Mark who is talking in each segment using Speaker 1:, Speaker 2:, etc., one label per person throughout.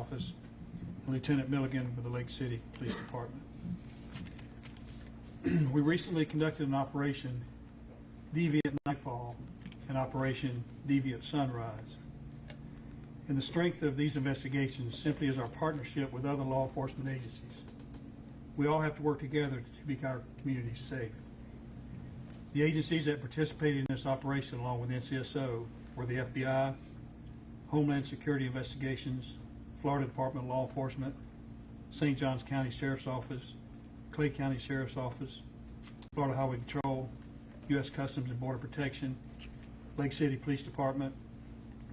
Speaker 1: Office, and Lieutenant Milligan with the Lake City Police Department. We recently conducted an Operation Deviant Nightfall and Operation Deviant Sunrise. And the strength of these investigations simply is our partnership with other law enforcement agencies. We all have to work together to keep our communities safe. The agencies that participated in this operation along with NCSO were the FBI, Homeland Security Investigations, Florida Department of Law Enforcement, St. Johns County Sheriff's Office, Clay County Sheriff's Office, Florida Highway Patrol, U.S. Customs and Border Protection, Lake City Police Department,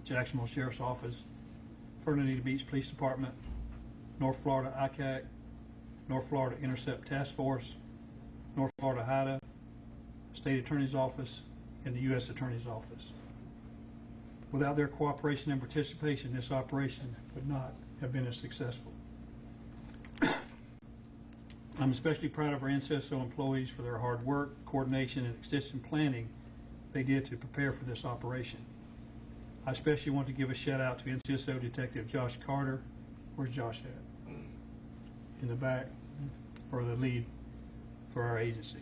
Speaker 1: Jacksonville Sheriff's Office, Fernandina Beach Police Department, North Florida ICAC, North Florida Intercept Task Force, North Florida HIDA, State Attorney's Office, and the U.S. Attorney's Office. Without their cooperation and participation, this operation would not have been as successful. I'm especially proud of our NCSO employees for their hard work, coordination, and extensive planning they did to prepare for this operation. I especially want to give a shout out to NCSO Detective Josh Carter. Where's Josh at? In the back, for the lead for our agency.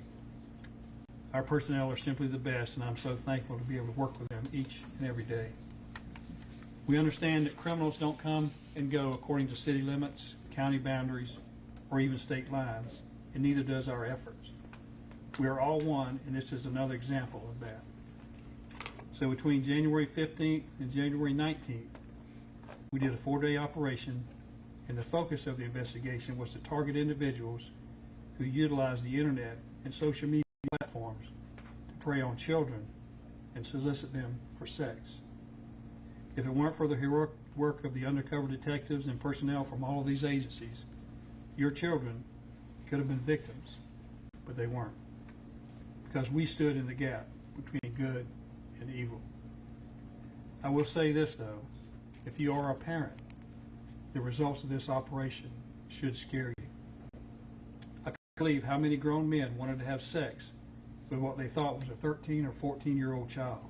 Speaker 1: Our personnel are simply the best, and I'm so thankful to be able to work with them each and every day. We understand that criminals don't come and go according to city limits, county boundaries, or even state lines, and neither does our efforts. We are all one, and this is another example of that. So between January 15th and January 19th, we did a 4-day operation, and the focus of the investigation was to target individuals who utilize the internet and social media platforms to prey on children and solicit them for sex. If it weren't for the heroic work of the undercover detectives and personnel from all of these agencies, your children could have been victims, but they weren't, because we stood in the gap between good and evil. I will say this though, if you are a parent, the results of this operation should scare you. I can't believe how many grown men wanted to have sex with what they thought was a 13 or 14-year-old child.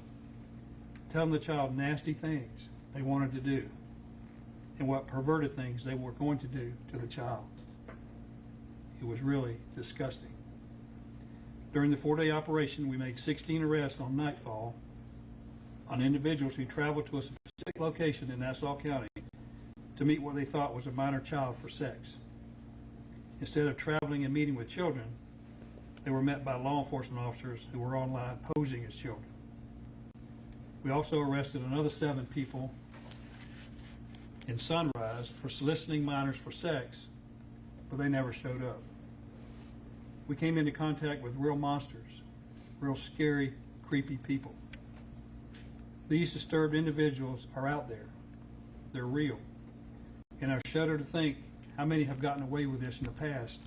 Speaker 1: Telling the child nasty things they wanted to do and what perverted things they were going to do to the child. It was really disgusting. During the 4-day operation, we made 16 arrests on nightfall on individuals who traveled to a specific location in Nassau County to meet what they thought was a minor child for sex. Instead of traveling and meeting with children, they were met by law enforcement officers who were online posing as children. We also arrested another 7 people in Sunrise for soliciting minors for sex, but they never showed up. We came into contact with real monsters, real scary, creepy people. These disturbed individuals are out there. They're real. And I shudder to think how many have gotten away with this in the past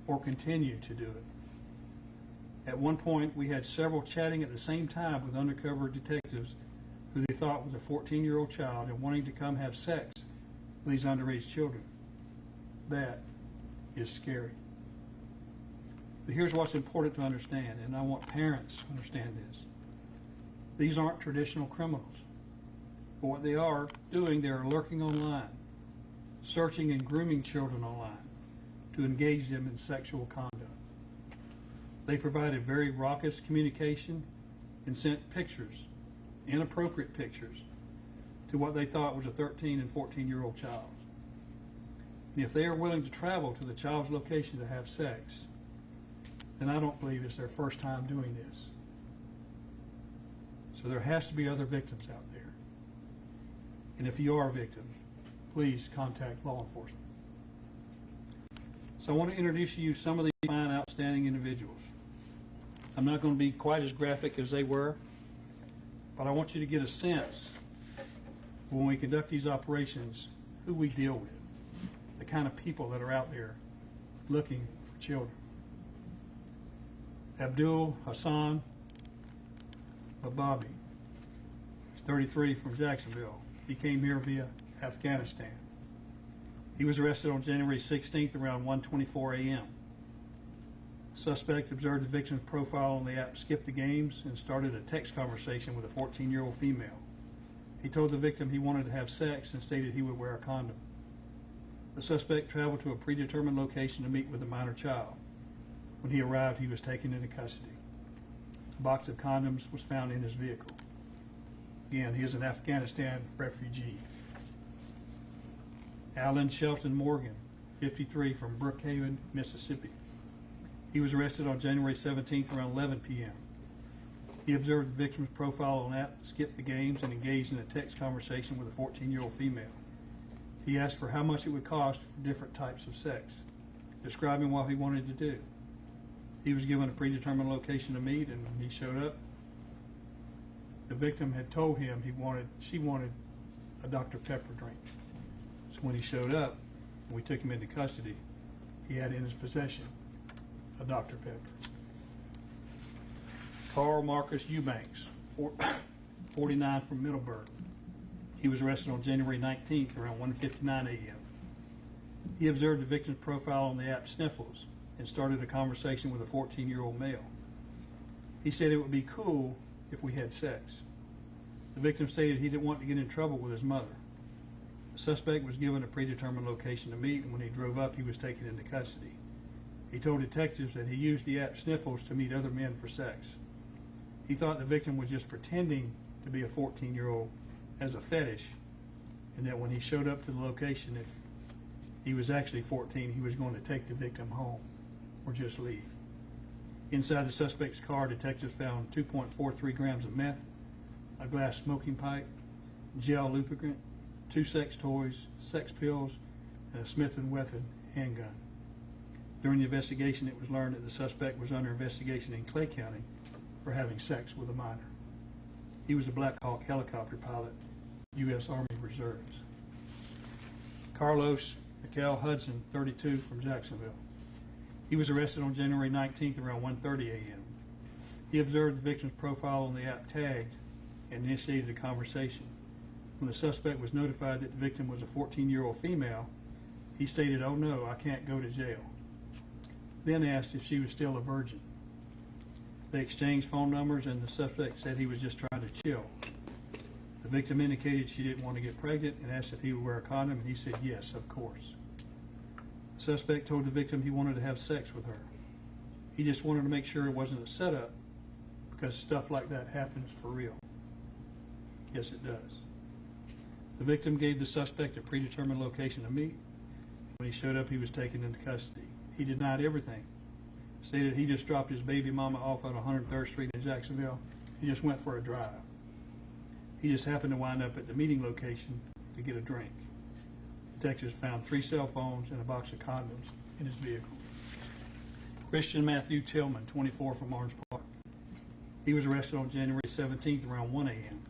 Speaker 1: or continue to do it. At one point, we had several chatting at the same time with undercover detectives who they thought was a 14-year-old child and wanting to come have sex with these underage children. That is scary. But here's what's important to understand, and I want parents to understand this. These aren't traditional criminals. But what they are doing, they're lurking online, searching and grooming children online to engage them in sexual conduct. They provided very raucous communication and sent pictures, inappropriate pictures, to what they thought was a 13 and 14-year-old child. And if they are willing to travel to the child's location to have sex, then I don't believe it's their first time doing this. So there has to be other victims out there. And if you are a victim, please contact law enforcement. So I want to introduce you to some of these fine, outstanding individuals. I'm not going to be quite as graphic as they were, but I want you to get a sense when we conduct these operations, who we deal with, the kind of people that are out there looking for children. Abdul Hassan Bababi, he's 33, from Jacksonville. He came here via Afghanistan. He was arrested on January 16th around 1:24 a.m. Suspect observed the victim's profile on the app Skip the Games and started a text conversation with a 14-year-old female. He told the victim he wanted to have sex and stated he would wear a condom. The suspect traveled to a predetermined location to meet with a minor child. When he arrived, he was taken into custody. A box of condoms was found in his vehicle. Again, he is an Afghanistan refugee. Alan Shelton Morgan, 53, from Brookhaven, Mississippi. He was arrested on January 17th around 11 p.m. He observed the victim's profile on app, skipped the games, and engaged in a text conversation with a 14-year-old female. He asked for how much it would cost for different types of sex, describing what he wanted to do. He was given a predetermined location to meet, and when he showed up, the victim had told him she wanted a Dr. Pepper drink. So when he showed up, and we took him into custody, he had in his possession a Dr. Pepper. Carl Marcus Eubanks, 49, from Middleburg. He was arrested on January 19th around 1:59 a.m. He observed the victim's profile on the app Sniffles and started a conversation with a 14-year-old male. He said it would be cool if we had sex. The victim stated he didn't want to get in trouble with his mother. The suspect was given a predetermined location to meet, and when he drove up, he was taken into custody. He told detectives that he used the app Sniffles to meet other men for sex. He thought the victim was just pretending to be a 14-year-old as a fetish, and that when he showed up to the location, if he was actually 14, he was going to take the victim home or just leave. Inside the suspect's car, detectives found 2.43 grams of meth, a glass smoking pipe, gel lubricant, 2 sex toys, sex pills, and a Smith & Wesson handgun. During the investigation, it was learned that the suspect was under investigation in Clay County for having sex with a minor. He was a Black Hawk helicopter pilot, U.S. Army Reserves. Carlos Michael Hudson, 32, from Jacksonville. He was arrested on January 19th around 1:30 a.m. He observed the victim's profile on the app Tagged and initiated a conversation. When the suspect was notified that the victim was a 14-year-old female, he stated, "Oh no, I can't go to jail." Then asked if she was still a virgin. They exchanged phone numbers, and the suspect said he was just trying to chill. The victim indicated she didn't want to get pregnant and asked if he would wear a condom, and he said yes, of course. The suspect told the victim he wanted to have sex with her. He just wanted to make sure it wasn't a setup, because stuff like that happens for real. Yes, it does. The victim gave the suspect a predetermined location to meet. When he showed up, he was taken into custody. He denied everything. Stated he just dropped his baby mama off on 103rd Street in Jacksonville. He just went for a drive. He just happened to wind up at the meeting location to get a drink. Detectives found 3 cell phones and a box of condoms in his vehicle. Christian Matthew Tillman, 24, from Orange Park. He was arrested on January 17th around 1 a.m.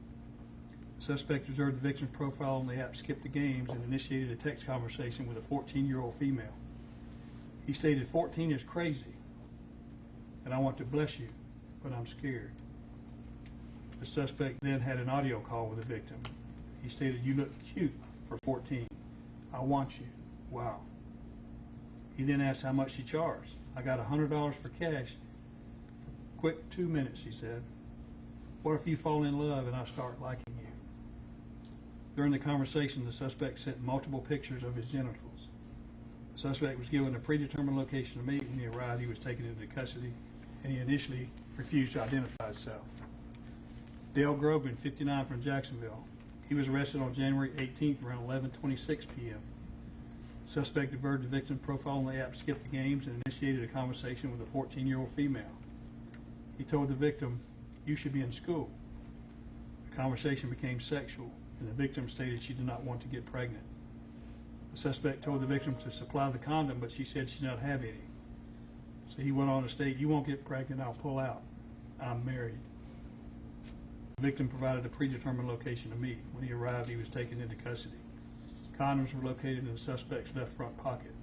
Speaker 1: The suspect observed the victim's profile on the app Skip the Games and initiated a text conversation with a 14-year-old female. He stated, 14 is crazy, and I want to bless you, but I'm scared. The suspect then had an audio call with the victim. He stated, you look cute for 14. I want you. Wow. He then asked how much she charged. I got $100 for cash. Quick 2 minutes, he said. What if you fall in love and I start liking you? During the conversation, the suspect sent multiple pictures of his genitals. The suspect was given a predetermined location to meet. When he arrived, he was taken into custody, and he initially refused to identify himself. Dale Groban, 59, from Jacksonville. He was arrested on January 18th around 11:26 p.m. Suspect diverted the victim's profile on the app Skip the Games and initiated a conversation with a 14-year-old female. He told the victim, you should be in school. The conversation became sexual, and the victim stated she did not want to get pregnant. The suspect told the victim to supply the condom, but she said she did not have any. So he went on to state, you won't get pregnant, I'll pull out. I'm married. The victim provided a predetermined location to meet. When he arrived, he was taken into custody. Condoms were located in the suspect's left front pocket.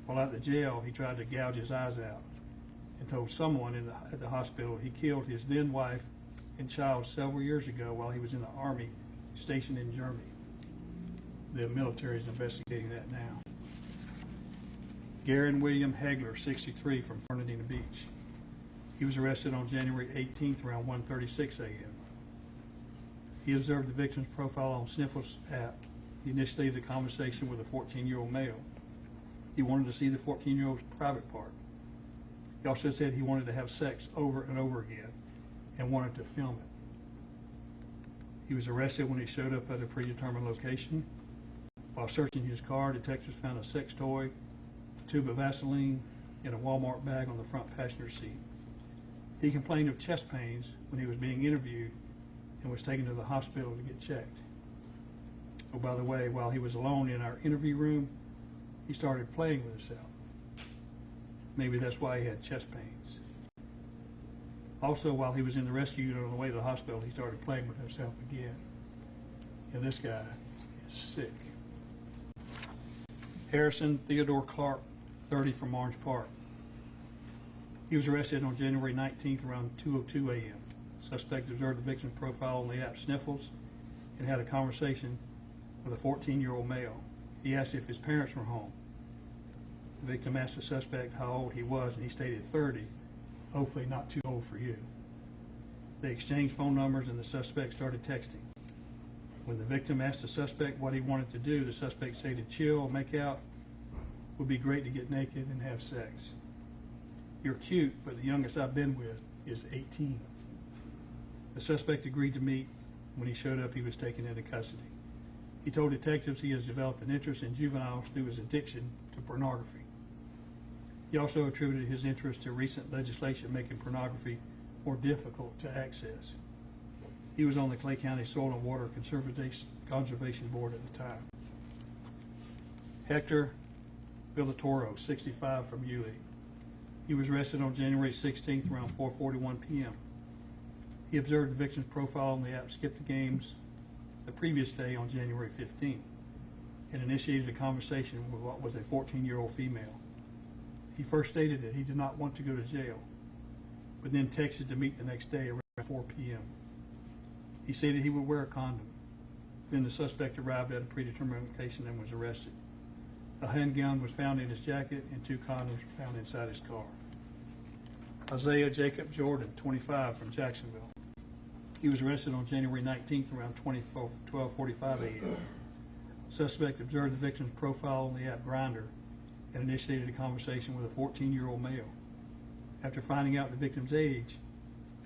Speaker 1: While at the jail, he tried to gouge his eyes out and told someone at the hospital he killed his then wife and child several years ago while he was in the Army stationed in Germany. The military is investigating that now. Garen William Hegler, 63, from Fernandina Beach. He was arrested on January 18th around 1:36 a.m. He observed the victim's profile on Sniffles app he initiated a conversation with a 14-year-old male. He wanted to see the 14-year-old's private part. He also said he wanted to have sex over and over again and wanted to film it. He was arrested when he showed up at a predetermined location. While searching his car, detectives found a sex toy, a tube of Vaseline, and a Walmart bag on the front passenger seat. He complained of chest pains when he was being interviewed and was taken to the hospital to get checked. Oh, by the way, while he was alone in our interview room, he started playing with himself. Maybe that's why he had chest pains. Also, while he was in the rescue unit on the way to the hospital, he started playing with himself again. And this guy is sick. Harrison Theodore Clark, 30, from Orange Park. He was arrested on January 19th around 2:02 a.m. The suspect observed the victim's profile on the app Sniffles and had a conversation with a 14-year-old male. He asked if his parents were home. The victim asked the suspect how old he was, and he stated 30, hopefully not too old for you. They exchanged phone numbers, and the suspect started texting. When the victim asked the suspect what he wanted to do, the suspect stated chill, make out, would be great to get naked and have sex. You're cute, but the youngest I've been with is 18. The suspect agreed to meet. When he showed up, he was taken into custody. He told detectives he has developed an interest in juveniles through his addiction to pornography. He also attributed his interest to recent legislation making pornography more difficult to access. He was on the Clay County Soil and Water Conservation Board at the time. Hector Villatoro, 65, from Yulee. He was arrested on January 16th around 4:41 p.m. He observed the victim's profile on the app Skip the Games the previous day on January 15th and initiated a conversation with what was a 14-year-old female. He first stated that he did not want to go to jail, but then texted to meet the next day around 4 p.m. He stated he would wear a condom. Then the suspect arrived at a predetermined location and was arrested. A handgun was found in his jacket and 2 condoms were found inside his car. Isaiah Jacob Jordan, 25, from Jacksonville. He was arrested on January 19th around 12:45 a.m. Suspect observed the victim's profile on the app Grindr and initiated a conversation with a 14-year-old male. After finding out the victim's age,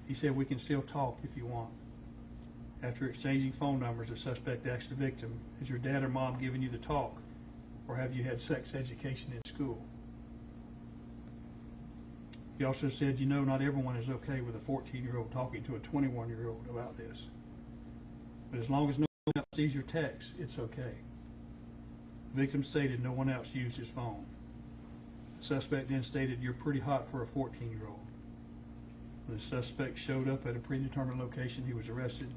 Speaker 1: he said, we can still talk if you want. After exchanging phone numbers, the suspect asked the victim, has your dad or mom given you the talk, or have you had sex education in school? He also said, you know, not everyone is okay with a 14-year-old talking to a 21-year-old about this. But as long as no one else sees your text, it's okay. The victim stated no one else used his phone. The suspect then stated, you're pretty hot for a 14-year-old. When the suspect showed up at a predetermined location, he was arrested.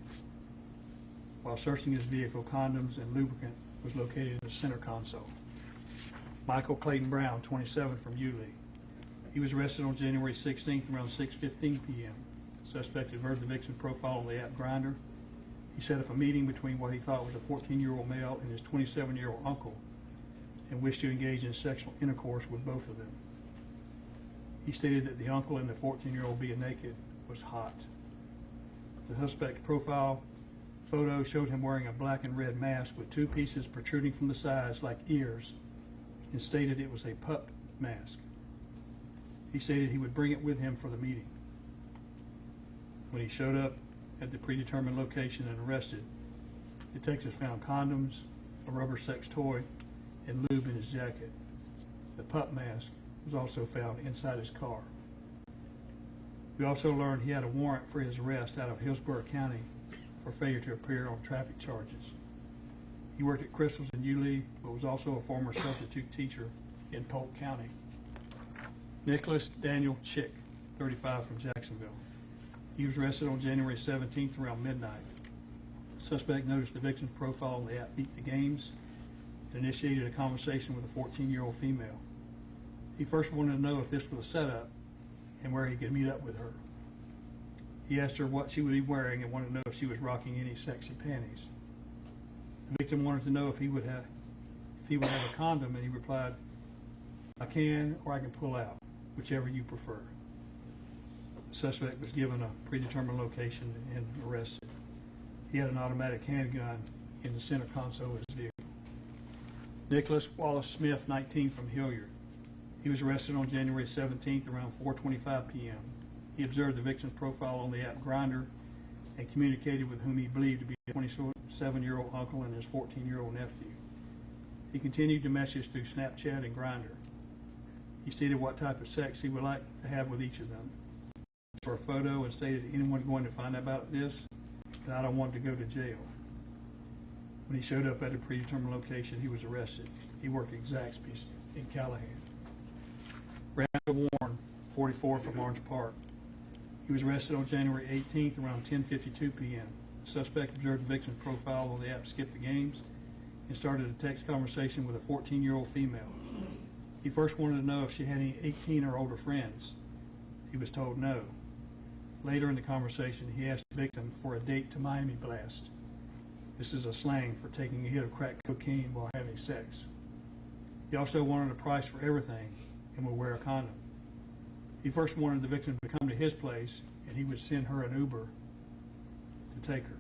Speaker 1: While searching his vehicle, condoms and lubricant was located in the center console. Michael Clayton Brown, 27, from Yulee. He was arrested on January 16th around 6:15 p.m. The suspect observed the victim's profile on the app Grindr. He set up a meeting between what he thought was a 14-year-old male and his 27-year-old uncle and wished to engage in sexual intercourse with both of them. He stated that the uncle and the 14-year-old being naked was hot. The suspect's profile photo showed him wearing a black and red mask with 2 pieces protruding from the sides like ears and stated it was a pup mask. He stated he would bring it with him for the meeting. When he showed up at the predetermined location and arrested, detectives found condoms, a rubber sex toy, and lube in his jacket. The pup mask was also found inside his car. We also learned he had a warrant for his arrest out of Hillsborough County for failure to appear on traffic charges. He worked at Crystals in Yulee, but was also a former substitute teacher in Polk County. Nicholas Daniel Chick, 35, from Jacksonville. He was arrested on January 17th around midnight. The suspect noticed the victim's profile on the app Beat the Games and initiated a conversation with a 14-year-old female. He first wanted to know if this was a setup and where he could meet up with her. He asked her what she would be wearing and wanted to know if she was rocking any sexy panties. The victim wanted to know if he would have a condom, and he replied, I can or I can pull out, whichever you prefer. The suspect was given a predetermined location and arrested. He had an automatic handgun in the center console of his vehicle. Nicholas Wallace Smith, 19, from Hilliard. He was arrested on January 17th around 4:25 p.m. He observed the victim's profile on the app Grindr and communicated with whom he believed to be a 27-year-old uncle and his 14-year-old nephew. He continued to message through Snapchat and Grindr. He stated what type of sex he would like to have with each of them. For a photo and stated, anyone going to find out about this, and I don't want to go to jail. When he showed up at a predetermined location, he was arrested. He worked at Zaxby's in Callahan. Randall Warren, 44, from Orange Park. He was arrested on January 18th around 10:52 p.m. The suspect observed the victim's profile on the app Skip the Games and started a text conversation with a 14-year-old female. He first wanted to know if she had any 18 or older friends. He was told no. Later in the conversation, he asked the victim for a date to Miami Blast. This is a slang for taking a hit of crack cocaine while having sex. He also wanted a price for everything and would wear a condom. He first wanted the victim to come to his place, and he would send her an Uber to take her.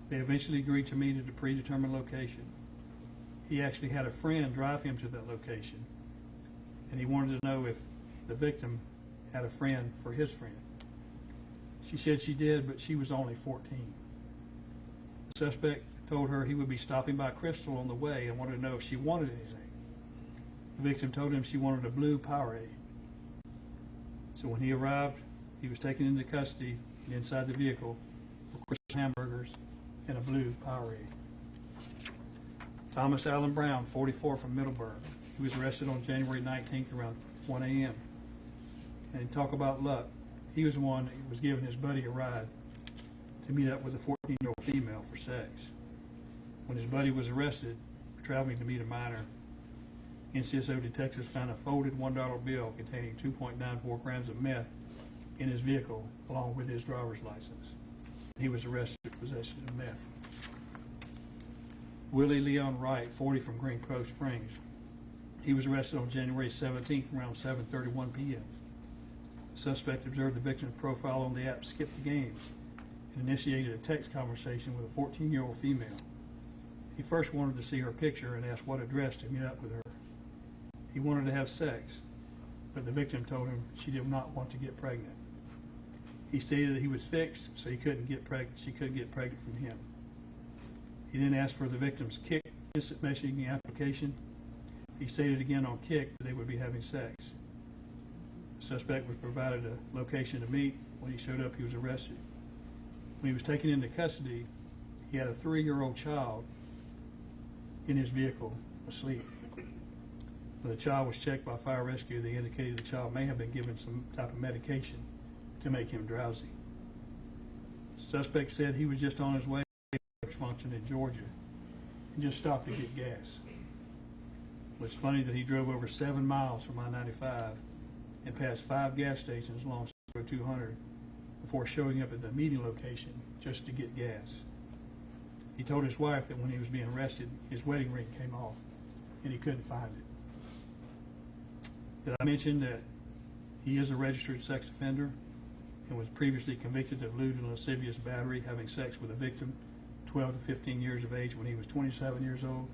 Speaker 1: They eventually agreed to meet at a predetermined location. He actually had a friend drive him to that location, and he wanted to know if the victim had a friend for his friend. She said she did, but she was only 14. The suspect told her he would be stopping by Crystal on the way and wanted to know if she wanted anything. The victim told him she wanted a blue Powerade. So when he arrived, he was taken into custody, and inside the vehicle were Crystal hamburgers and a blue Powerade. Thomas Allen Brown, 44, from Middleburg. He was arrested on January 19th around 1 a.m. And talk about luck. He was the one that was giving his buddy a ride to meet up with a 14-year-old female for sex. When his buddy was arrested for traveling to meet a minor, NCSO detectives found a folded $1 bill containing 2.94 grams of meth in his vehicle, along with his driver's license. He was arrested for possession of meth. Willie Leon Wright, 40, from Green Cove Springs. He was arrested on January 17th around 7:31 p.m. The suspect observed the victim's profile on the app Skip the Games and initiated a text conversation with a 14-year-old female. He first wanted to see her picture and asked what address to meet up with her. He wanted to have sex, but the victim told him she did not want to get pregnant. He stated that he was fixed, so he couldn't get pregnant. She couldn't get pregnant from him. He then asked for the victim's Kik instant messaging application. He stated again on Kik that they would be having sex. The suspect was provided a location to meet. When he showed up, he was arrested. When he was taken into custody, he had a 3-year-old child in his vehicle asleep. When the child was checked by fire rescue, they indicated the child may have been given some type of medication to make him drowsy. The suspect said he was just on his way to a function in Georgia and just stopped to get gas. It's funny that he drove over 7 miles from I-95 and passed 5 gas stations along 200 before showing up at the meeting location just to get gas. He told his wife that when he was being arrested, his wedding ring came off and he couldn't find it. Did I mention that he is a registered sex offender and was previously convicted of lewd and lascivious battery, having sex with a victim 12 to 15 years of age when he was 27 years old?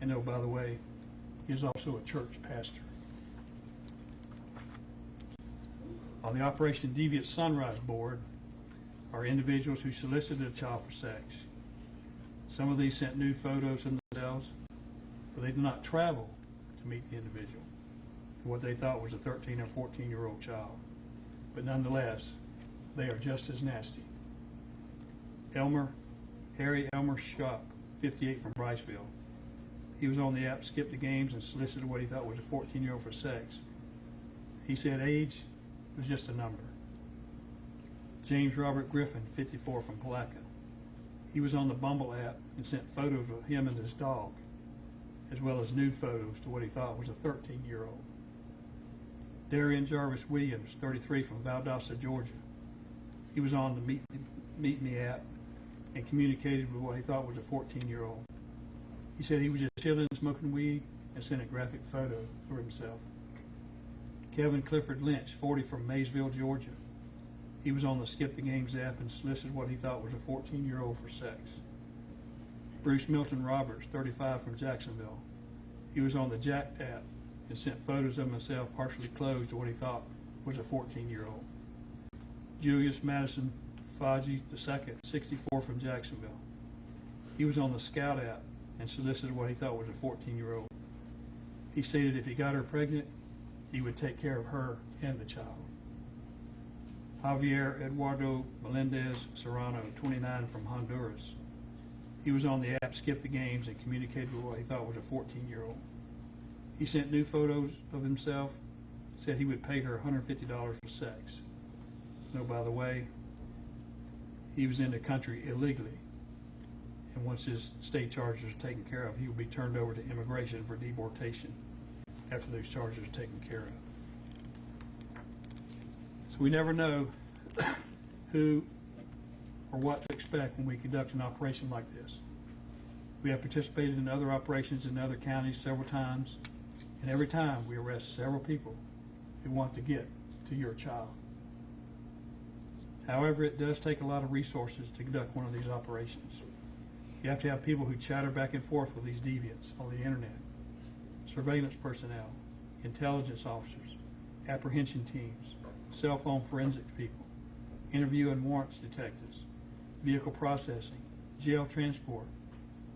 Speaker 1: And oh, by the way, he is also a church pastor. On the Operation Deviant Sunrise board are individuals who solicited a child for sex. Some of these sent nude photos of themselves, but they did not travel to meet the individual, to what they thought was a 13 or 14-year-old child. But nonetheless, they are just as nasty. Harry Elmer Shop, 58, from Briceville. He was on the app Skip the Games and solicited what he thought was a 14-year-old for sex. He said age was just a number. James Robert Griffin, 54, from Palatka. He was on the Bumble app and sent photos of him and his dog, as well as nude photos to what he thought was a 13-year-old. Darian Jarvis Williams, 33, from Valdosta, Georgia. He was on the Meet Me app and communicated with what he thought was a 14-year-old. He said he was just chilling, smoking weed, and sent a graphic photo of himself. Kevin Clifford Lynch, 40, from Maysville, Georgia. He was on the Skip the Games app and solicited what he thought was a 14-year-old for sex. Bruce Milton Roberts, 35, from Jacksonville. He was on the Jack app and sent photos of himself partially clothed to what he thought was a 14-year-old. Julius Madison Faji II, 64, from Jacksonville. He was on the Scout app and solicited what he thought was a 14-year-old. He stated if he got her pregnant, he would take care of her and the child. Javier Eduardo Melendez Serrano, 29, from Honduras. He was on the app Skip the Games and communicated with what he thought was a 14-year-old. He sent new photos of himself, said he would pay her $150 for sex. No, by the way, he was in the country illegally, and once his state charges are taken care of, he will be turned over to immigration for deportation after those charges are taken care of. So we never know who or what to expect when we conduct an operation like this. We have participated in other operations in other counties several times, and every time we arrest several people who want to get to your child. However, it does take a lot of resources to conduct one of these operations. You have to have people who chatter back and forth with these deviants on the internet, surveillance personnel, intelligence officers, apprehension teams, cell phone forensics people, interview and warrants detectives, vehicle processing, jail transport,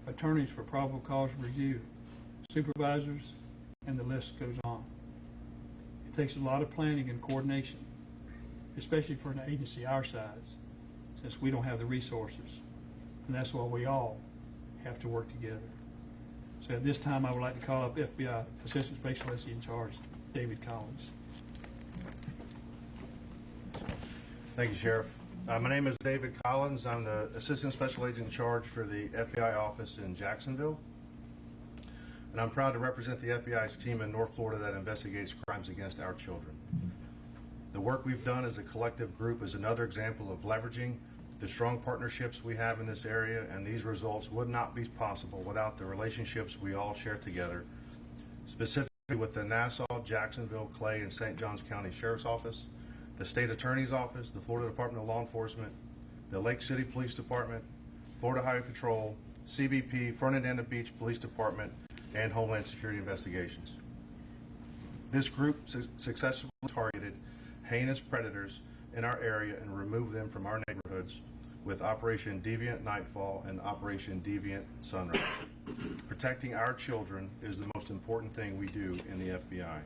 Speaker 1: attorneys for probable cause review, supervisors, and the list goes on. It takes a lot of planning and coordination, especially for an agency our size, since we don't have the resources. And that's why we all have to work together. So at this time, I would like to call up FBI Assistant Special Agent in Charge, David Collins.
Speaker 2: Thank you, Sheriff. My name is David Collins. I'm the Assistant Special Agent in Charge for the FBI office in Jacksonville. And I'm proud to represent the FBI's team in North Florida that investigates crimes against our children. The work we've done as a collective group is another example of leveraging the strong partnerships we have in this area, and these results would not be possible without the relationships we all share together, specifically with the Nassau, Jacksonville, Clay, and St. Johns County Sheriff's Office, the State Attorney's Office, the Florida Department of Law Enforcement, the Lake City Police Department, Florida Highway Patrol, CBP, Fernandina Beach Police Department, and Homeland Security Investigations. This group successfully targeted heinous predators in our area and removed them from our neighborhoods with Operation Deviant Nightfall and Operation Deviant Sunrise. Protecting our children is the most important thing we do in the FBI.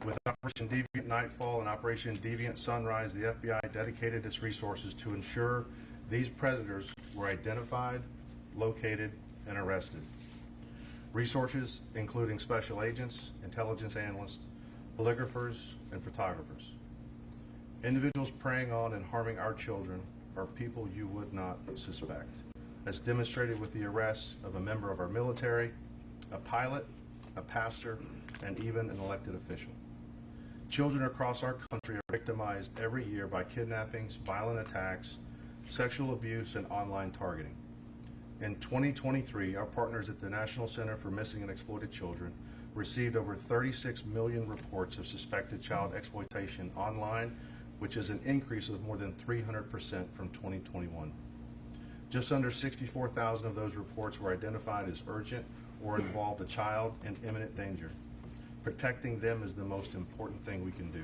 Speaker 2: With Operation Deviant Nightfall and Operation Deviant Sunrise, the FBI dedicated its resources to ensure these predators were identified, located, and arrested. Resources including special agents, intelligence analysts, polygraphers, and photographers. Individuals preying on and harming our children are people you would not suspect, as demonstrated with the arrests of a member of our military, a pilot, a pastor, and even an elected official. Children across our country are victimized every year by kidnappings, violent attacks, sexual abuse, and online targeting. In 2023, our partners at the National Center for Missing and Exploited Children received over 36 million reports of suspected child exploitation online, which is an increase of more than 300% from 2021. Just under 64,000 of those reports were identified as urgent or involved a child in imminent danger. Protecting them is the most important thing we can do.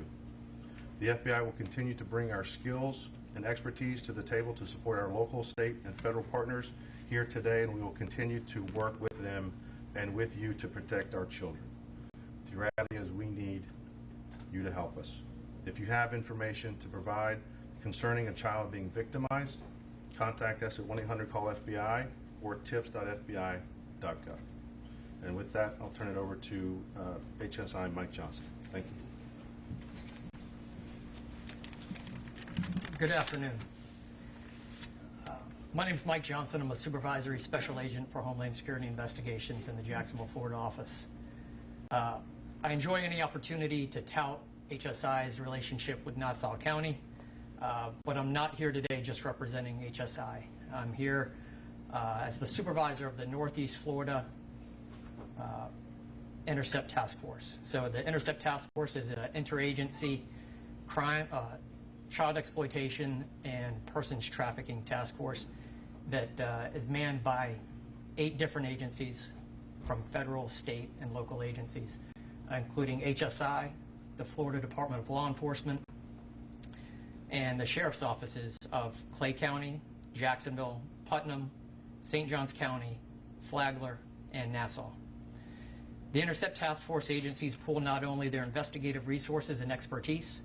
Speaker 2: The FBI will continue to bring our skills and expertise to the table to support our local, state, and federal partners here today, and we will continue to work with them and with you to protect our children. The reality is we need you to help us. If you have information to provide concerning a child being victimized, contact us at 1-800-CALL-FBI or tips.fbi.gov. And with that, I'll turn it over to HSI Mike Johnson. Thank you.
Speaker 3: Good afternoon. My name is Mike Johnson. I'm a Supervisory Special Agent for Homeland Security Investigations in the Jacksonville, Florida office. I enjoy any opportunity to tout HSI's relationship with Nassau County, but I'm not here today just representing HSI. I'm here as the supervisor of the Northeast Florida Intercept Task Force. So the Intercept Task Force is an interagency crime, child exploitation and persons trafficking task force that is manned by 8 different agencies from federal, state, and local agencies, including HSI, the Florida Department of Law Enforcement, and the sheriff's offices of Clay County, Jacksonville, Putnam, St. Johns County, Flagler, and Nassau. The Intercept Task Force agencies pool not only their investigative resources and expertise,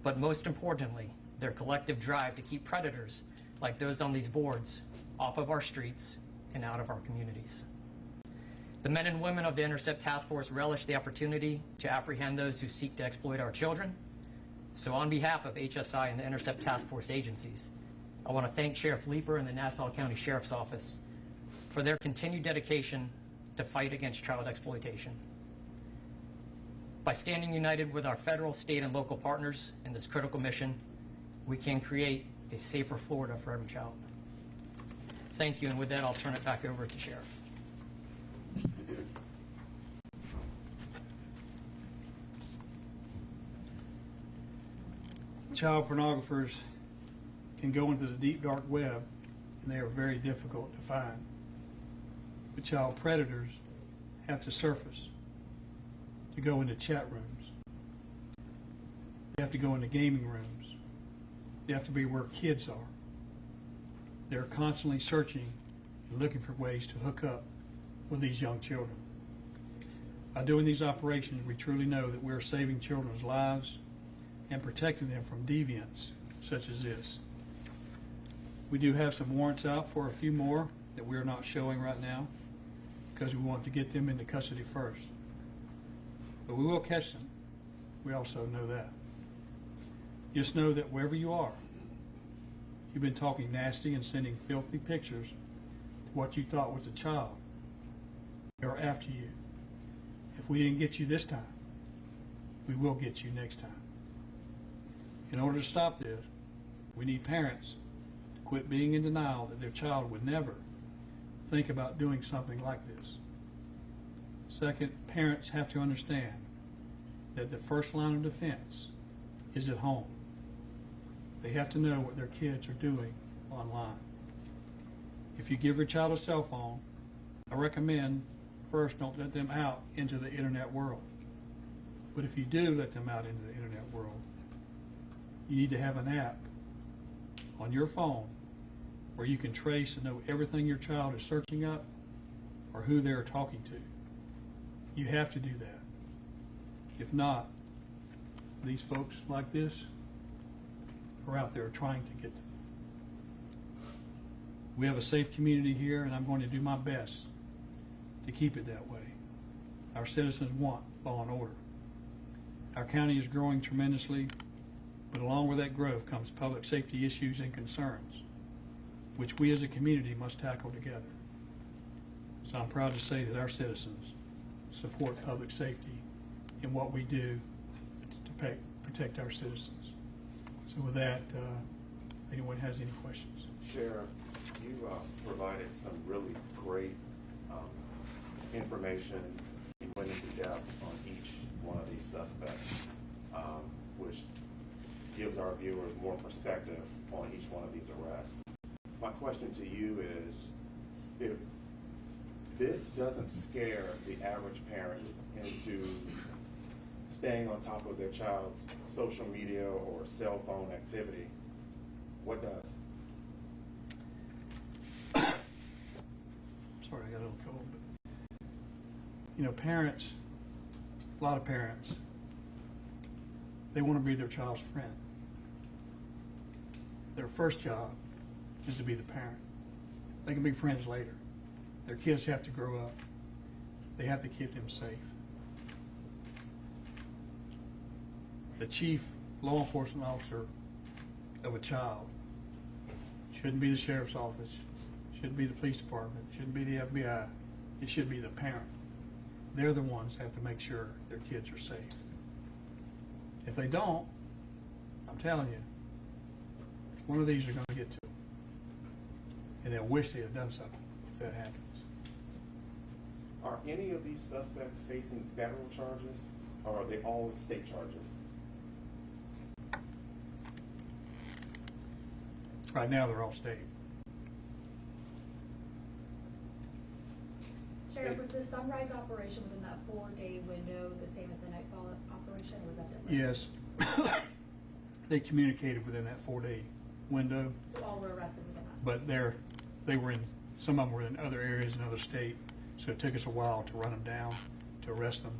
Speaker 3: but most importantly, their collective drive to keep predators like those on these boards off of our streets and out of our communities. The men and women of the Intercept Task Force relish the opportunity to apprehend those who seek to exploit our children. So on behalf of HSI and the Intercept Task Force agencies, I want to thank Sheriff Leeper and the Nassau County Sheriff's Office for their continued dedication to fight against child exploitation. By standing united with our federal, state, and local partners in this critical mission, we can create a safer Florida for every child. Thank you, and with that, I'll turn it back over to Sheriff.
Speaker 1: Child pornographers can go into the deep, dark web, and they are very difficult to find. But child predators have to surface, to go into chat rooms. They have to go into gaming rooms. They have to be where kids are. They're constantly searching and looking for ways to hook up with these young children. By doing these operations, we truly know that we're saving children's lives and protecting them from deviants such as this. We do have some warrants out for a few more that we're not showing right now because we want to get them into custody first. But we will catch them. We also know that. Just know that wherever you are, you've been talking nasty and sending filthy pictures to what you thought was a child. They're after you. If we didn't get you this time, we will get you next time. In order to stop this, we need parents to quit being in denial that their child would never think about doing something like this. Second, parents have to understand that the first line of defense is at home. They have to know what their kids are doing online. If you give your child a cell phone, I recommend first don't let them out into the internet world. But if you do let them out into the internet world, you need to have an app on your phone where you can trace and know everything your child is searching up or who they're talking to. You have to do that. If not, these folks like this are out there trying to get to them. We have a safe community here, and I'm going to do my best to keep it that way. Our citizens want law and order. Our county is growing tremendously, but along with that growth comes public safety issues and concerns, which we as a community must tackle together. So I'm proud to say that our citizens support public safety in what we do to protect our citizens. So with that, if anyone has any questions.
Speaker 4: Sheriff, you provided some really great information. You went into depth on each one of these suspects, which gives our viewers more perspective on each one of these arrests. My question to you is, if this doesn't scare the average parent into staying on top of their child's social media or cell phone activity, what does?
Speaker 1: Sorry, I got a little cold. But, you know, parents, a lot of parents, they want to be their child's friend. Their first job is to be the parent. They can be friends later. Their kids have to grow up. They have to keep them safe. The chief law enforcement officer of a child shouldn't be the sheriff's office, shouldn't be the police department, shouldn't be the FBI. It should be the parent. They're the ones that have to make sure their kids are safe. If they don't, I'm telling you, one of these are going to get to them. And they'll wish they had done something if that happens.
Speaker 4: Are any of these suspects facing federal charges, or are they all state charges?
Speaker 1: Right now, they're all state.
Speaker 5: Sheriff, was the Sunrise operation within that 4-day window the same as the Nightfall operation, or was that different?
Speaker 1: Yes. They communicated within that 4-day window,
Speaker 5: So all were arrested within that?
Speaker 1: but they were in, some of them were in other areas in other state, so it took us a while to run them down, to arrest them.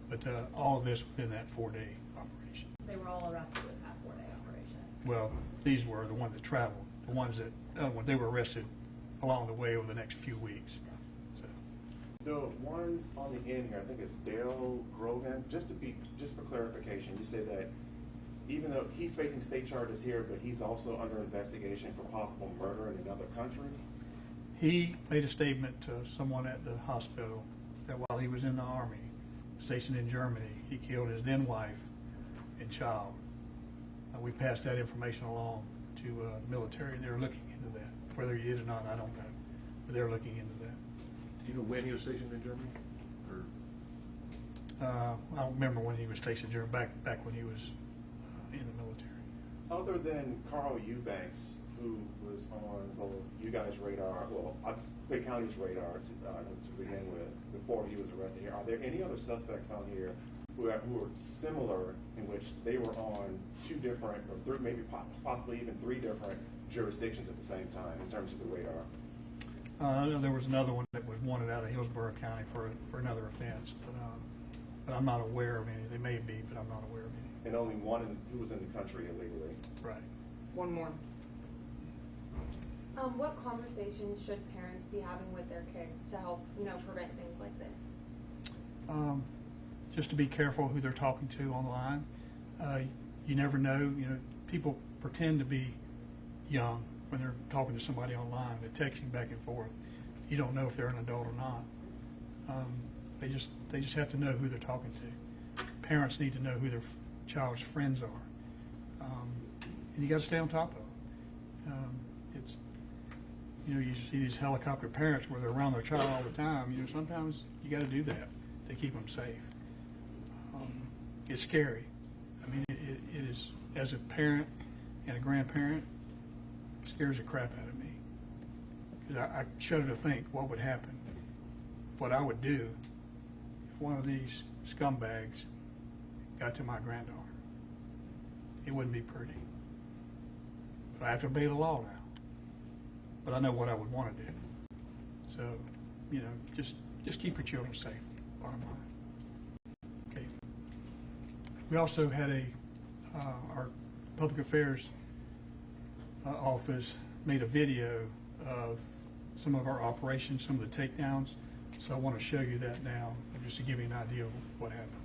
Speaker 1: But all of this within that 4-day operation.
Speaker 5: They were all arrested within that 4-day operation?
Speaker 1: Well, these were the ones that traveled. The ones that, when they were arrested along the way over the next few weeks. So,
Speaker 4: The one on the end here, I think it's Dale Grogan, just for clarification, you say that even though he's facing state charges here, but he's also under investigation for possible murder in another country?
Speaker 1: he made a statement to someone at the hospital that while he was in the Army, stationed in Germany, he killed his then wife and child. We passed that information along to the military. They're looking into that. Whether he did or not, I don't know. But they're looking into that.
Speaker 6: Do you know when he was stationed in Germany? Or
Speaker 1: I don't remember when he was stationed in Germany, back when he was in the military.
Speaker 4: Other than Carl Eubanks, who was on, well, you guys' radar, well, Clay County's radar to begin with, before he was arrested here, are there any other suspects on here who are similar, in which they were on 2 different, or 3, maybe possibly even 3 different jurisdictions at the same time in terms of the radar?
Speaker 1: I know there was another one that was wanted out of Hillsborough County for another offense, but I'm not aware of any. They may be, but I'm not aware of any.
Speaker 4: And only one who was in the country illegally.
Speaker 1: Right.
Speaker 7: One more.
Speaker 8: What conversations should parents be having with their kids to help, prevent things like this?
Speaker 1: Just to be careful who they're talking to online. You never know. People pretend to be young when they're talking to somebody online. They're texting back and forth. You don't know if they're an adult or not. They just have to know who they're talking to. Parents need to know who their child's friends are, and you got to stay on top of them. It's you see these helicopter parents where they're around their child all the time. Sometimes you got to do that to keep them safe. It's scary. I mean, it is, as a parent and a grandparent, it scares the crap out of me. Because I shudder to think what would happen, what I would do if one of these scumbags got to my granddaughter. It wouldn't be pretty. But I have to obey the law now. But I know what I would want to do. So, just keep your children safe, bottom line. Okay. We also had our public affairs office made a video of some of our operations, some of the takedowns. So I want to show you that now, just to give you an idea of what happened.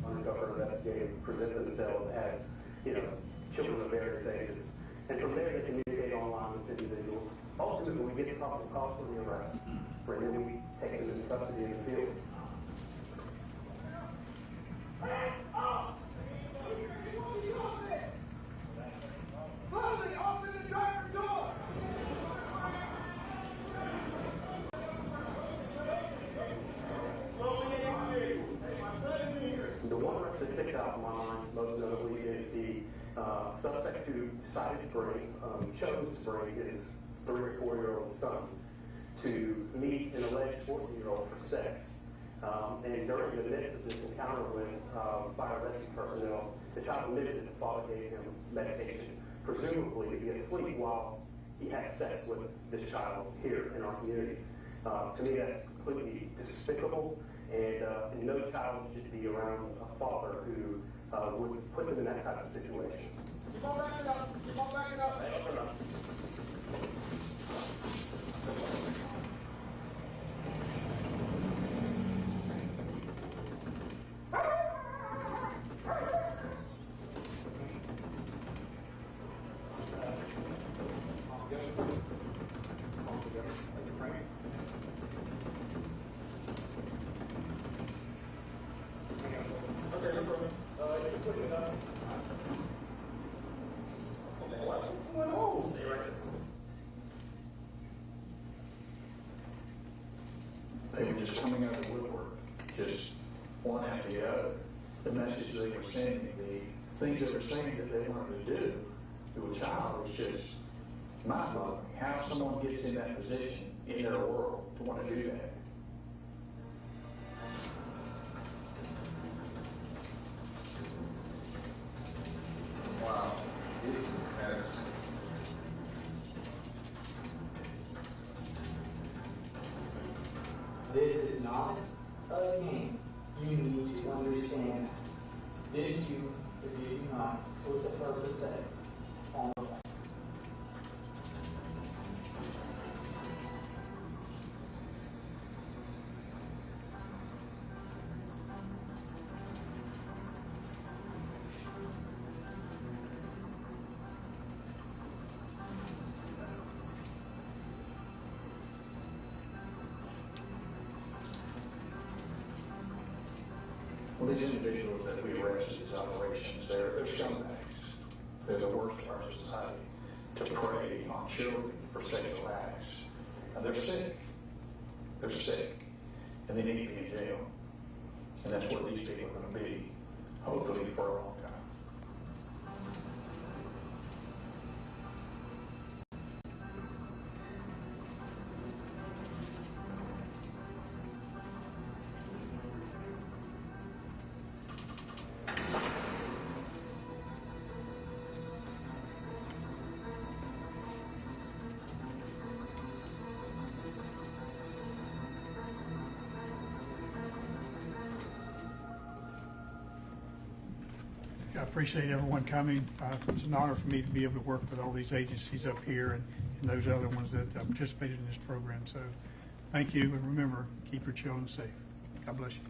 Speaker 9: Undercover investigators present themselves as, children of various ages. And from there, they communicate online with individuals. Ultimately, we get the probable cause for the arrest. And then we take them into custody in the field. The one arrest that sticks out in my mind most notably is the suspect who decided to bring, chose to bring his 3 or 4-year-old son to meet an alleged 14-year-old for sex. And during the midst of this encounter with fire rescue personnel, the child admitted that the father gave him medication, presumably to be asleep while he had sex with this child here in our community. To me, that's completely despicable, and no child should be around a father who would put them in that type of situation.
Speaker 7: They were just coming out of the woodwork, just one after the other. The messages they were sending, the things they were saying that they wanted to do to a child was just mind-boggling. How someone gets in that position in their world to want to do that.
Speaker 10: Wow, this is embarrassing.
Speaker 11: This is not a game. You need to understand. Did you or did you not? So what's the purpose says on the back.
Speaker 7: Well, these individuals that we arrest in these operations, they're scumbags. They're the worst of our society to prey on children for sexual acts. And they're sick. They're sick. And they need to be in jail. And that's where these people are going to be, hopefully for a long time.
Speaker 1: I appreciate everyone coming. It's an honor for me to be able to work with all these agencies up here and those other ones that participated in this program. So thank you, and remember, keep your children safe. God bless you.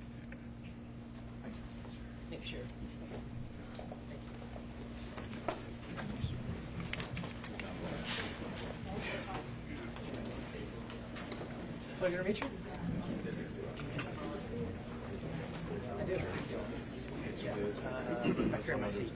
Speaker 3: Thank you, Sheriff. Pleasure to meet you. I did. Yeah. I carry my seat.